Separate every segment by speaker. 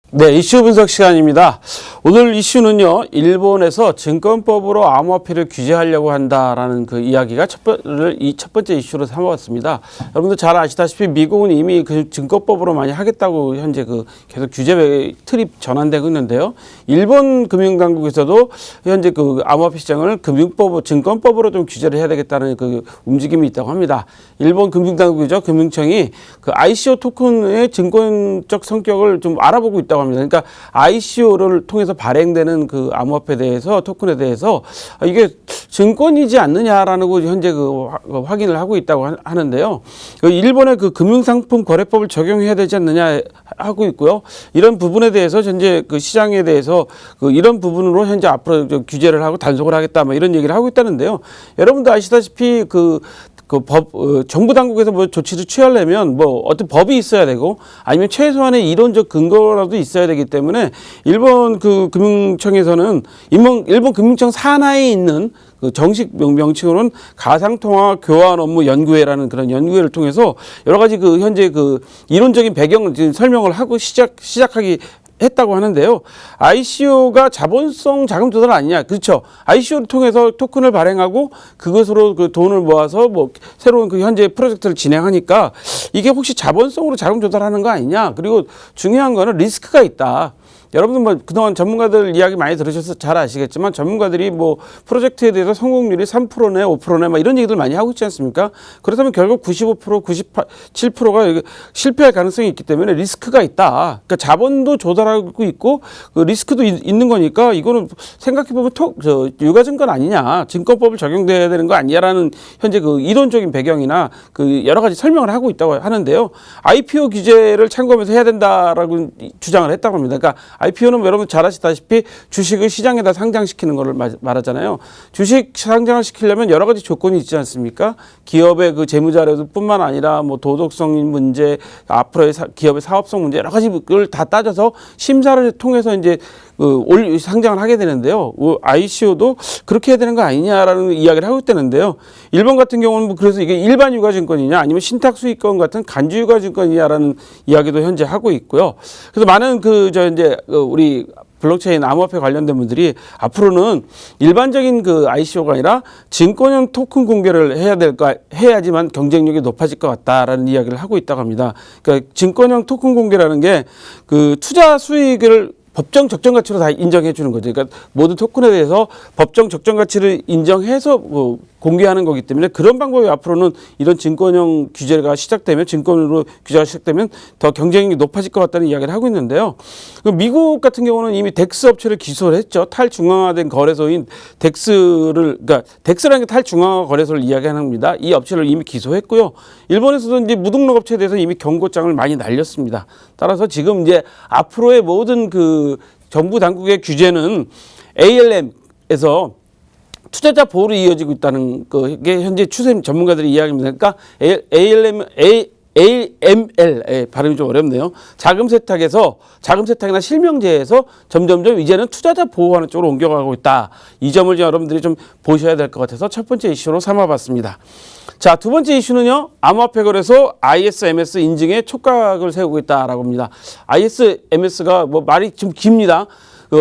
Speaker 1: 네, 이슈 분석 시간입니다. 오늘 이슈는요, 일본에서 증권법으로 암호화폐를 규제하려고 한다라는 그 이야기가 첫 번째 이슈로 삼아봤습니다. 여러분들 잘 아시다시피 미국은 이미 그 증권법으로 많이 하겠다고 현재 계속 규제 틀이 전환되고 있는데요. 일본 금융당국에서도 현재 그 암호화폐 시장을 증권법으로 좀 규제를 해야 되겠다는 그 움직임이 있다고 합니다. 일본 금융당국이죠. 금융청이 그 ICO 토큰의 증권적 성격을 좀 알아보고 있다고 합니다. 그러니까 ICO를 통해서 발행되는 그 암호화폐에 대해서 토큰에 대해서 이게 증권이지 않느냐라는 거 현재 확인을 하고 있다고 하는데요. 일본의 그 금융상품 거래법을 적용해야 되지 않느냐 하고 있고요. 이런 부분에 대해서 현재 그 시장에 대해서 이런 부분으로 현재 앞으로 규제를 하고 단속을 하겠다 뭐 이런 얘기를 하고 있다는데요. 여러분도 아시다시피 정부 당국에서 뭐 조치를 취하려면 뭐 어떤 법이 있어야 되고 아니면 최소한의 이론적 근거라도 있어야 되기 때문에 일본 그 금융청에서는 일본 금융청 산하에 있는 그 정식 명칭으로는 가상통화 교환 업무 연구회라는 그런 연구회를 통해서 여러 가지 현재 이론적인 배경을 지금 설명을 하고 시작하기 했다고 하는데요. ICO가 자본성 자금 조달 아니냐. 그렇죠. ICO를 통해서 토큰을 발행하고 그것으로 그 돈을 모아서 뭐 새로운 현재 프로젝트를 진행하니까 이게 혹시 자본성으로 자금 조달하는 거 아니냐. 그리고 중요한 거는 리스크가 있다. 여러분들 뭐 그동안 전문가들 이야기 많이 들으셔서 잘 아시겠지만 전문가들이 뭐 프로젝트에 대해서 성공률이 3%네 5%네 막 이런 얘기들 많이 하고 있지 않습니까? 그렇다면 결국 95% 97%가 실패할 가능성이 있기 때문에 리스크가 있다. 그러니까 자본도 조달하고 있고 그 리스크도 있는 거니까 이거는 생각해보면 유가증권 아니냐. 증권법을 적용돼야 되는 거 아니냐라는 현재 이론적인 배경이나 여러 가지 설명을 하고 있다고 하는데요. IPO 규제를 참고하면서 해야 된다라고 주장을 했다고 합니다. 그러니까 IPO는 여러분 잘 아시다시피 주식을 시장에다 상장시키는 것을 말하잖아요. 주식 상장을 시키려면 여러 가지 조건이 있지 않습니까? 기업의 재무자료뿐만 아니라 뭐 도덕성 문제, 앞으로의 기업의 사업성 문제 여러 가지를 다 따져서 심사를 통해서 이제 상장을 하게 되는데요. ICO도 그렇게 해야 되는 거 아니냐라는 이야기를 하고 있다는데요. 일본 같은 경우는 그래서 이게 일반 유가증권이냐 아니면 신탁수익권 같은 간주 유가증권이냐라는 이야기도 현재 하고 있고요. 그래서 많은 우리 블록체인 암호화폐 관련된 분들이 앞으로는 일반적인 ICO가 아니라 증권형 토큰 공개를 해야지만 경쟁력이 높아질 것 같다라는 이야기를 하고 있다고 합니다. 그러니까 증권형 토큰 공개라는 게 투자 수익을 법정 적정 가치로 다 인정해 주는 거죠. 그러니까 모든 토큰에 대해서 법정 적정 가치를 인정해서 공개하는 거기 때문에 그런 방법이 앞으로는 이런 증권형 규제가 시작되면 증권으로 규제가 시작되면 더 경쟁력이 높아질 것 같다는 이야기를 하고 있는데요. 미국 같은 경우는 이미 덱스 업체를 기소를 했죠. 탈중앙화된 거래소인 그러니까 덱스라는 게 탈중앙화 거래소를 이야기하는 겁니다. 이 업체를 이미 기소했고요. 일본에서도 이제 무등록 업체에 대해서 이미 경고장을 많이 날렸습니다. 따라서 지금 이제 앞으로의 모든 정부 당국의 규제는 ALM에서 투자자 보호로 이어지고 있다는 게 현재 추세 전문가들의 이야기입니다. 그러니까 AML 발음이 좀 어렵네요. 자금 세탁이나 실명제에서 점점점 이제는 투자자 보호하는 쪽으로 옮겨가고 있다. 이 점을 여러분들이 좀 보셔야 될 것 같아서 첫 번째 이슈로 삼아봤습니다. 자, 두 번째 이슈는요. 암호화폐 거래소 ISMS 인증에 촉각을 세우고 있다라고 합니다. ISMS가 뭐 말이 좀 깁니다.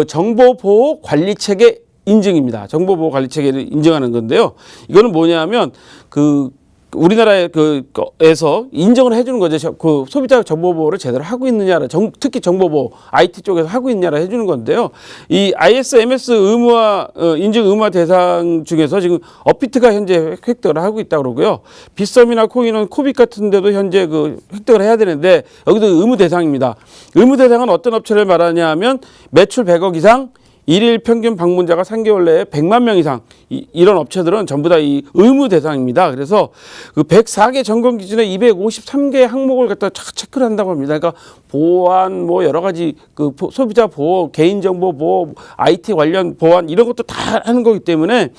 Speaker 1: 정보보호 관리체계 인증입니다. 정보보호 관리체계를 인증하는 건데요. 이거는 뭐냐면 우리나라에서 인정을 해주는 거죠. 소비자 정보보호를 제대로 하고 있느냐, 특히 정보보호 IT 쪽에서 하고 있느냐를 해주는 건데요. 이 ISMS 인증 의무화 대상 중에서 지금 업비트가 현재 획득을 하고 있다고 그러고요. 빗썸이나 코인은 코빅 같은 데도 현재 획득을 해야 되는데 여기도 의무 대상입니다. 의무 대상은 어떤 업체를 말하냐 하면 매출 100억 이상, 일일 평균 방문자가 3개월 내에 100만 명 이상 이런 업체들은 전부 다 이 의무 대상입니다. 그래서 104개 점검 기준에 253개 항목을 갖다 체크를 한다고 합니다. 그러니까 보안 뭐 여러 가지 소비자 보호, 개인정보 보호, IT 관련 보안 이런 것도 다 하는 거기 때문에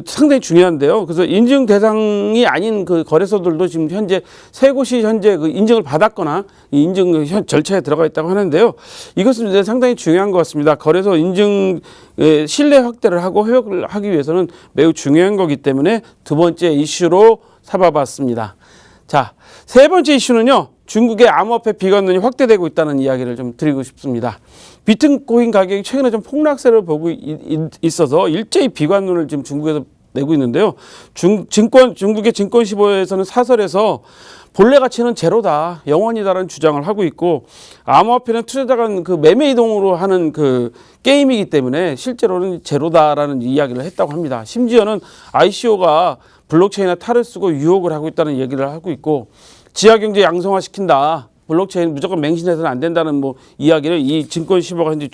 Speaker 1: 상당히 중요한데요. 그래서 인증 대상이 아닌 거래소들도 지금 현재 세 곳이 현재 인증을 받았거나 인증 절차에 들어가 있다고 하는데요. 이것은 상당히 중요한 것 같습니다. 거래소 인증 신뢰 확대를 하고 회복을 하기 위해서는 매우 중요한 거기 때문에 두 번째 이슈로 삼아봤습니다. 자, 세 번째 이슈는요. 중국의 암호화폐 비관론이 확대되고 있다는 이야기를 좀 드리고 싶습니다. 비트코인 가격이 최근에 좀 폭락세를 보고 있어서 일제히 비관론을 지금 중국에서 내고 있는데요. 중국의 증권시보에서는 사설에서 본래 가치는 제로다, 영원이다라는 주장을 하고 있고, 암호화폐는 투자자가 그 매매 이동으로 하는 그 게임이기 때문에 실제로는 제로다라는 이야기를 했다고 합니다. 심지어는 ICO가 블록체인이나 탈을 쓰고 유혹을 하고 있다는 얘기를 하고 있고, 지하경제 양성화시킨다, 블록체인 무조건 맹신해서는 안 된다는 뭐 이야기를 이 증권시보가 현재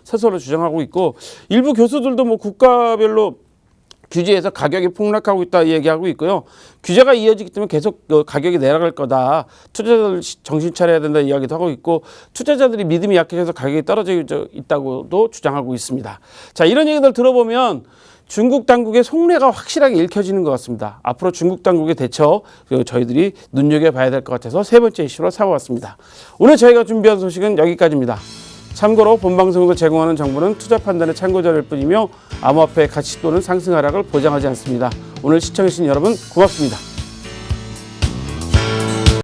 Speaker 1: 서서로 주장하고 있고, 일부 교수들도 뭐 국가별로 규제에서 가격이 폭락하고 있다 얘기하고 있고요. 규제가 이어지기 때문에 계속 가격이 내려갈 거다. 투자자들 정신 차려야 된다 이야기도 하고 있고, 투자자들이 믿음이 약해져서 가격이 떨어져 있다고도 주장하고 있습니다. 자, 이런 얘기들 들어보면 중국 당국의 속내가 확실하게 읽혀지는 것 같습니다. 앞으로 중국 당국의 대처 저희들이 눈여겨봐야 될 것 같아서 세 번째 이슈로 삼아봤습니다. 오늘 저희가 준비한 소식은 여기까지입니다. 참고로 본 방송에서 제공하는 정보는 투자 판단의 참고자료일 뿐이며 암호화폐의 가치 또는 상승 하락을 보장하지 않습니다. 오늘 시청해주신 여러분 고맙습니다.